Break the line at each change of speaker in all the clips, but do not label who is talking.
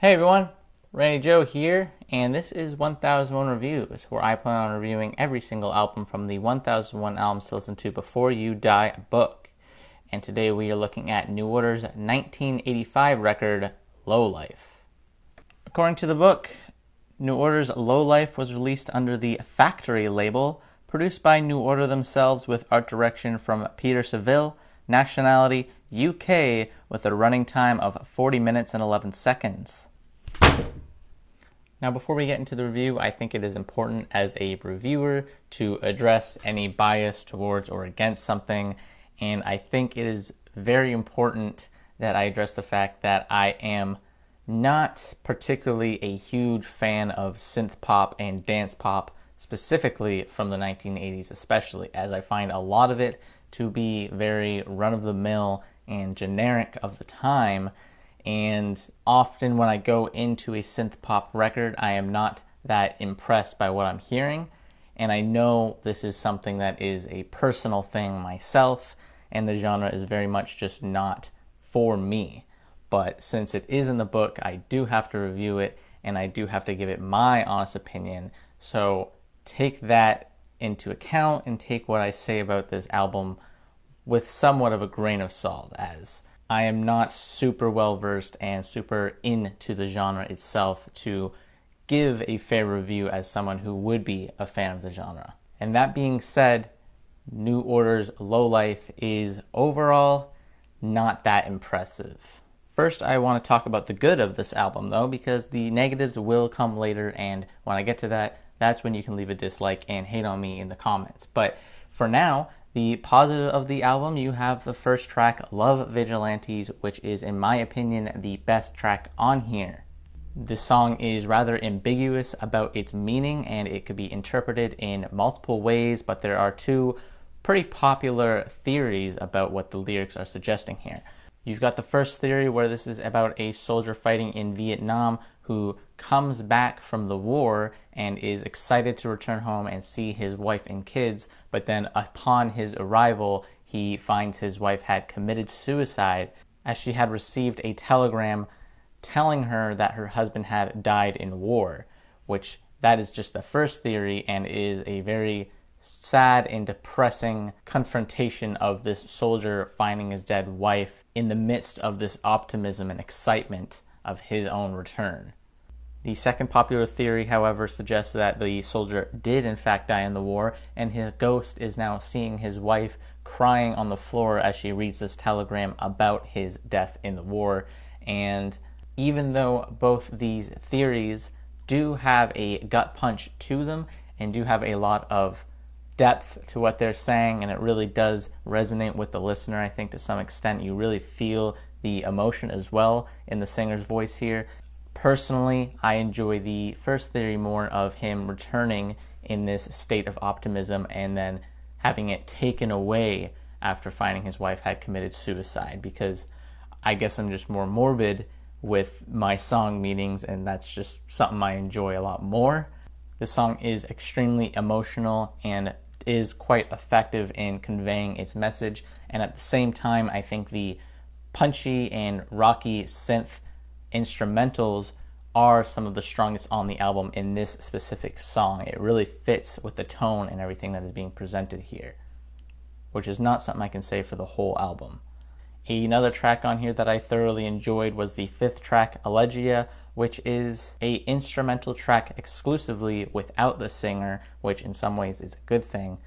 Hey everyone, Randy Joe here, and this is 1001 Reviews, where I plan on reviewing every single album from the 1001 Albums to Listen to Before You Die book. And today we are looking at New Order's 1985 record, Low Life. According to the book, New Order's Low Life was released under the Factory label, produced by New Order themselves with art direction from Peter Saville, nationality UK, with a running time of 40 minutes and 11 seconds. Now, before we get into the review, I think it is important as a reviewer to address any bias towards or against something, and I think it is very important that I address the fact that I am not particularly a huge fan of synth pop and dance pop, specifically from the 1980s especially, as I find a lot of it to be very run-of-the-mill and generic of the time, and often when I go into a synth pop record, I am not that impressed by what I'm hearing, and I know this is something that is a personal thing myself, and the genre is very much just not for me. But since it is in the book, I do have to review it, and I do have to give it my honest opinion, so take that into account and take what I say about this album with somewhat of a grain of salt, as I am not super well versed and super into the genre itself to give a fair review as someone who would be a fan of the genre. And that being said, New Order's Low Life is overall not that impressive. First, I want to talk about the good of this album though, because the negatives will come later, and when I get to that, that's when you can leave a dislike and hate on me in the comments. But for now, the positive of the album, you have the first track, Love Vigilantes, which is, in my opinion, the best track on here. This song is rather ambiguous about its meaning, and it could be interpreted in multiple ways, but there are two pretty popular theories about what the lyrics are suggesting here. You've got the first theory where this is about a soldier fighting in Vietnam who comes back from the war and is excited to return home and see his wife and kids, but then upon his arrival, he finds his wife had committed suicide as she had received a telegram telling her that her husband had died in war, which that is just the first theory and is a very sad and depressing confrontation of this soldier finding his dead wife in the midst of this optimism and excitement of his own return. The second popular theory, however, suggests that the soldier did in fact die in the war, and his ghost is now seeing his wife crying on the floor as she reads this telegram about his death in the war. And even though both these theories do have a gut punch to them and do have a lot of depth to what they're saying, and it really does resonate with the listener, I think, to some extent. You really feel the emotion as well in the singer's voice here. Personally, I enjoy the first theory more, of him returning in this state of optimism and then having it taken away after finding his wife had committed suicide, because I guess I'm just more morbid with my song meanings, and that's just something I enjoy a lot more. The song is extremely emotional and is quite effective in conveying its message, and at the same time, I think the punchy and rocky synth instrumentals are some of the strongest on the album in this specific song. It really fits with the tone and everything that is being presented here, which is not something I can say for the whole album. Another track on here that I thoroughly enjoyed was the fifth track, Elegia, which is a instrumental track exclusively without the singer, which in some ways is a good thing.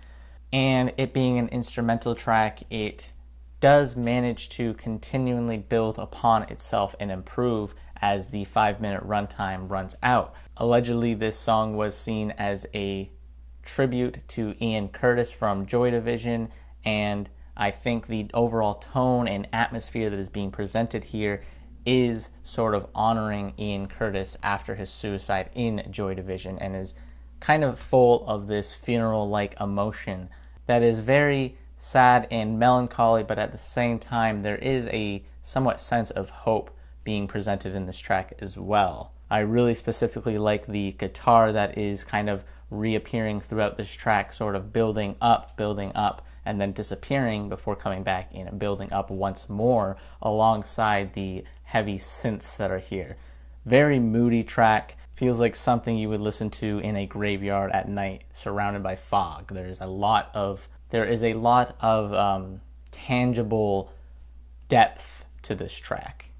And it being an instrumental track, it does manage to continually build upon itself and improve as the 5-minute runtime runs out. Allegedly, this song was seen as a tribute to Ian Curtis from Joy Division, and I think the overall tone and atmosphere that is being presented here is sort of honoring Ian Curtis after his suicide in Joy Division, and is kind of full of this funeral-like emotion that is very sad and melancholy, but at the same time there is a somewhat sense of hope being presented in this track as well. I really specifically like the guitar that is kind of reappearing throughout this track, sort of building up, and then disappearing before coming back and building up once more alongside the heavy synths that are here. very moody track. Feels like something you would listen to in a graveyard at night, surrounded by fog. There is a lot of tangible depth to this track.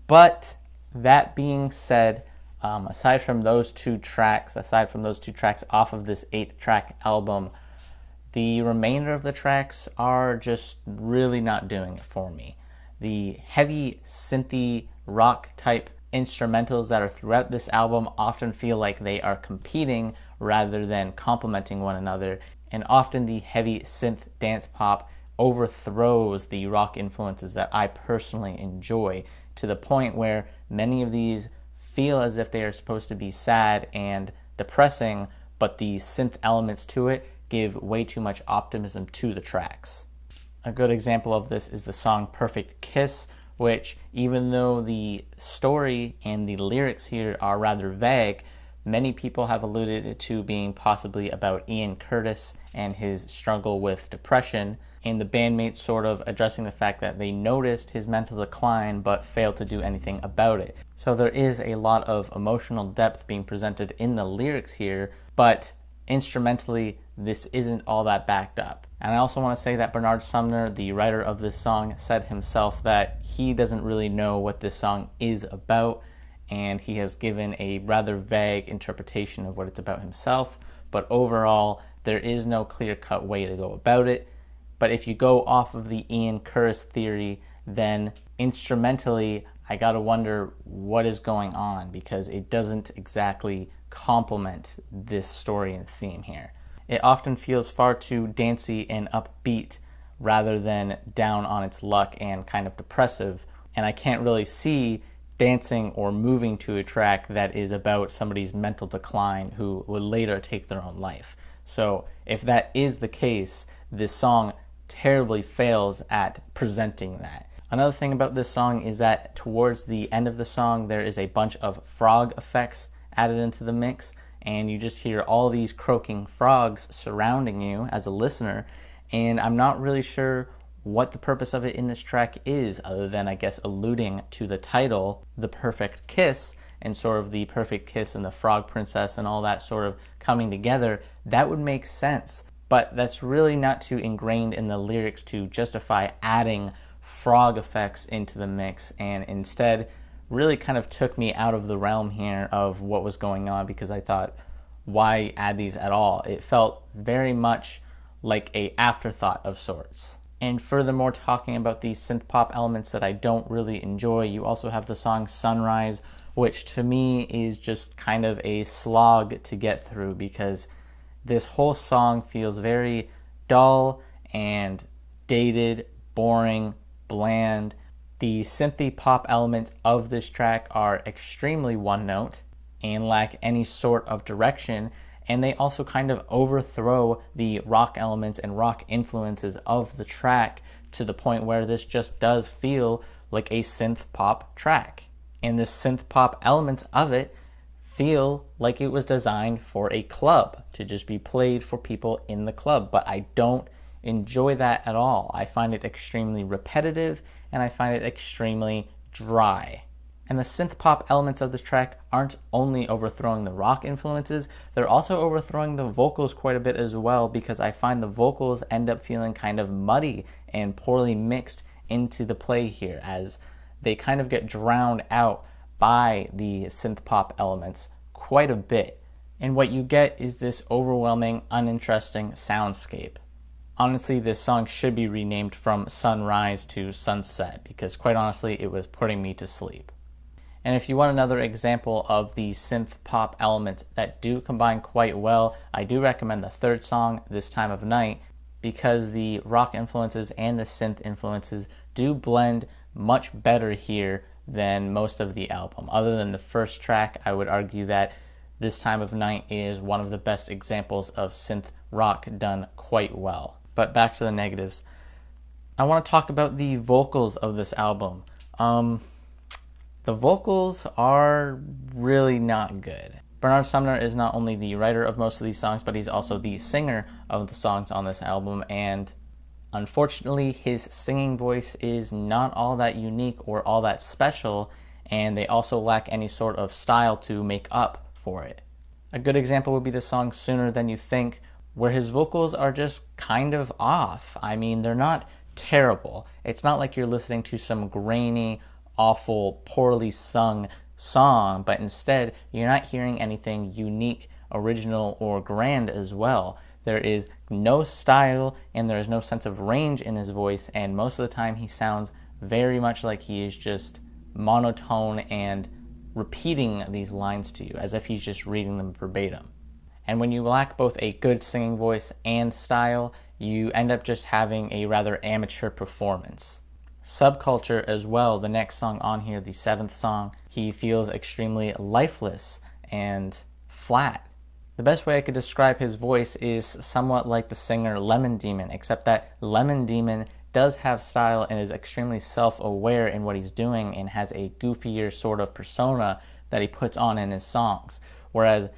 But that being said, aside from those two tracks off of this 8-track album, the remainder of the tracks are just really not doing it for me. The heavy, synthy, rock type instrumentals that are throughout this album often feel like they are competing rather than complementing one another, and often the heavy synth dance pop overthrows the rock influences that I personally enjoy, to the point where many of these feel as if they are supposed to be sad and depressing, but the synth elements to it give way too much optimism to the tracks. A good example of this is the song Perfect Kiss, which, even though the story and the lyrics here are rather vague, many people have alluded it to being possibly about Ian Curtis and his struggle with depression, and the bandmates sort of addressing the fact that they noticed his mental decline but failed to do anything about it. So there is a lot of emotional depth being presented in the lyrics here, but instrumentally, this isn't all that backed up. And I also want to say that Bernard Sumner, the writer of this song, said himself that he doesn't really know what this song is about, and he has given a rather vague interpretation of what it's about himself. But overall, there is no clear-cut way to go about it. But if you go off of the Ian Curtis theory, then instrumentally, I gotta wonder what is going on, because it doesn't exactly complement this story and theme here. It often feels far too dancey and upbeat rather than down on its luck and kind of depressive, and I can't really see dancing or moving to a track that is about somebody's mental decline who will later take their own life. So if that is the case, this song terribly fails at presenting that. Another thing about this song is that towards the end of the song, there is a bunch of frog effects added into the mix, and you just hear all these croaking frogs surrounding you as a listener, and I'm not really sure what the purpose of it in this track is, other than, I guess, alluding to the title, The Perfect Kiss, and sort of the perfect kiss and the frog princess and all that sort of coming together. That would make sense, but that's really not too ingrained in the lyrics to justify adding frog effects into the mix, and instead really kind of took me out of the realm here of what was going on, because I thought, why add these at all? It felt very much like a afterthought of sorts. And furthermore, talking about these synth pop elements that I don't really enjoy, you also have the song Sunrise, which to me is just kind of a slog to get through, because this whole song feels very dull and dated, boring, bland. The synthy pop elements of this track are extremely one note and lack any sort of direction, and they also kind of overthrow the rock elements and rock influences of the track, to the point where this just does feel like a synth pop track. And the synth pop elements of it feel like it was designed for a club, to just be played for people in the club, but I don't enjoy that at all. I find it extremely repetitive, and I find it extremely dry. And the synth pop elements of this track aren't only overthrowing the rock influences, they're also overthrowing the vocals quite a bit as well, because I find the vocals end up feeling kind of muddy and poorly mixed into the play here, as they kind of get drowned out by the synth pop elements quite a bit. And what you get is this overwhelming, uninteresting soundscape. Honestly, this song should be renamed from Sunrise to Sunset, because quite honestly, it was putting me to sleep. And if you want another example of the synth pop elements that do combine quite well, I do recommend the third song, This Time of Night, because the rock influences and the synth influences do blend much better here than most of the album. Other than the first track, I would argue that This Time of Night is one of the best examples of synth rock done quite well. But back to the negatives. I want to talk about the vocals of this album. The vocals are really not good. Bernard Sumner is not only the writer of most of these songs, but he's also the singer of the songs on this album, and unfortunately his singing voice is not all that unique or all that special, and they also lack any sort of style to make up for it. A good example would be the song Sooner Than You Think, where his vocals are just kind of off. I mean, they're not terrible. It's not like you're listening to some grainy, awful, poorly sung song, but instead you're not hearing anything unique, original, or grand as well. There is no style and there is no sense of range in his voice, and most of the time he sounds very much like he is just monotone and repeating these lines to you as if he's just reading them verbatim. And when you lack both a good singing voice and style, you end up just having a rather amateur performance. Subculture as well, the next song on here, the 7th song, he feels extremely lifeless and flat. The best way I could describe his voice is somewhat like the singer Lemon Demon, except that Lemon Demon does have style and is extremely self-aware in what he's doing and has a goofier sort of persona that he puts on in his songs. Whereas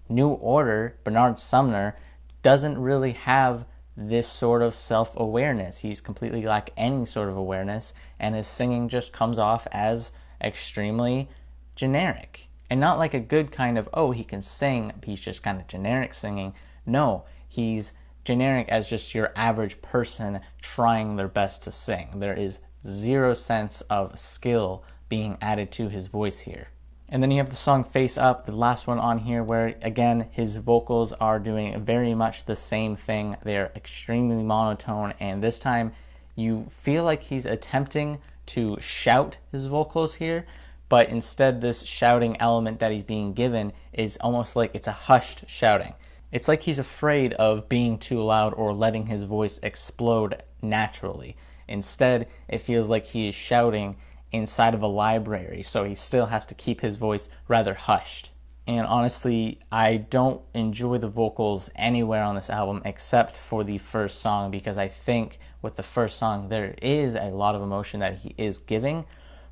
New Order, Bernard Sumner, doesn't really have this sort of self-awareness. He's completely lack any sort of awareness, and his singing just comes off as extremely generic. And not like a good kind of, oh, he can sing, he's just kind of generic singing. No, he's generic as just your average person trying their best to sing. There is zero sense of skill being added to his voice here. And then you have the song Face Up, the last one on here, where again his vocals are doing very much the same thing. They're extremely monotone, and this time you feel like he's attempting to shout his vocals here, but instead this shouting element that he's being given is almost like it's a hushed shouting. It's like he's afraid of being too loud or letting his voice explode naturally. Instead, it feels like he is shouting inside of a library, so he still has to keep his voice rather hushed. And honestly, I don't enjoy the vocals anywhere on this album except for the first song, because I think with the first song there is a lot of emotion that he is giving,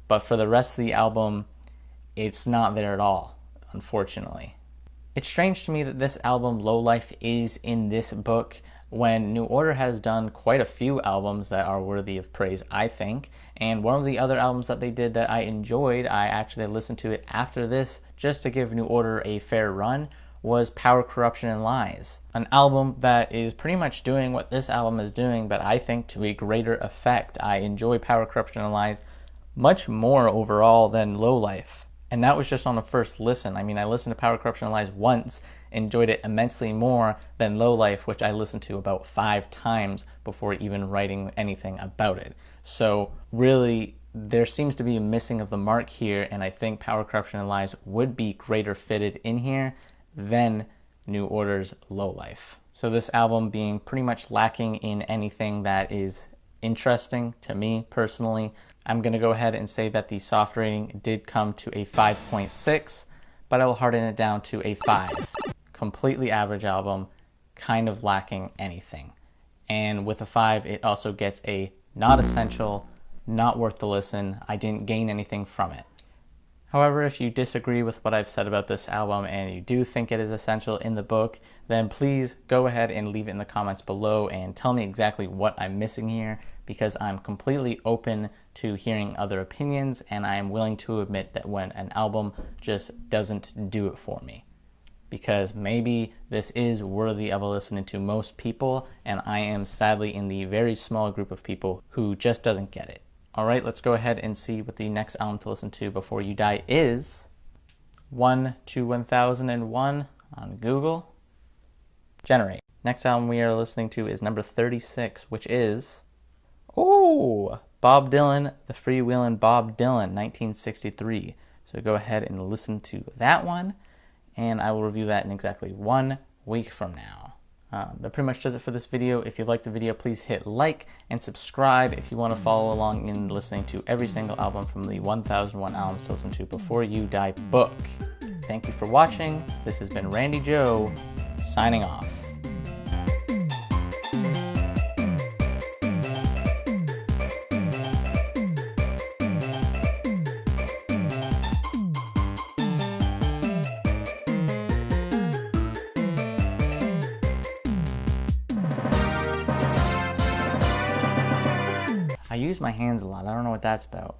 but for the rest of the album, it's not there at all, unfortunately. It's strange to me that this album, Low Life, is in this book when New Order has done quite a few albums that are worthy of praise, I think. And one of the other albums that they did that I enjoyed, I actually listened to it after this just to give New Order a fair run, was Power, Corruption, and Lies. An album that is pretty much doing what this album is doing, but I think to a greater effect. I enjoy Power, Corruption, and Lies much more overall than Low Life. And that was just on the first listen. I mean, I listened to Power, Corruption, and Lies once, enjoyed it immensely more than Low Life, which I listened to about 5 times before even writing anything about it. So really, there seems to be a missing of the mark here, and I think Power, Corruption, and Lies would be greater fitted in here than New Order's Low Life. So this album being pretty much lacking in anything that is interesting to me personally, I'm going to go ahead and say that the soft rating did come to a 5.6, but I will harden it down to a 5. Completely average album, kind of lacking anything. And with a 5, it also gets a not essential, not worth the listen. I didn't gain anything from it. However, if you disagree with what I've said about this album and you do think it is essential in the book, then please go ahead and leave it in the comments below and tell me exactly what I'm missing here, because I'm completely open to hearing other opinions, and I am willing to admit that when an album just doesn't do it for me. Because maybe this is worthy of a listen to most people, and I am sadly in the very small group of people who just doesn't get it. Alright, let's go ahead and see what the next album to listen to before you die is. 1 to 1001 on Google. Generate. Next album we are listening to is number 36, which is Bob Dylan, The Freewheelin' Bob Dylan, 1963. So go ahead and listen to that one, and I will review that in exactly 1 week from now. That pretty much does it for this video. If you liked the video, please hit like and subscribe if you want to follow along in listening to every single album from the 1001 Albums to Listen to Before You Die book. Thank you for watching. This has been Randy Joe, signing off. I use my hands a lot. I don't know what that's about.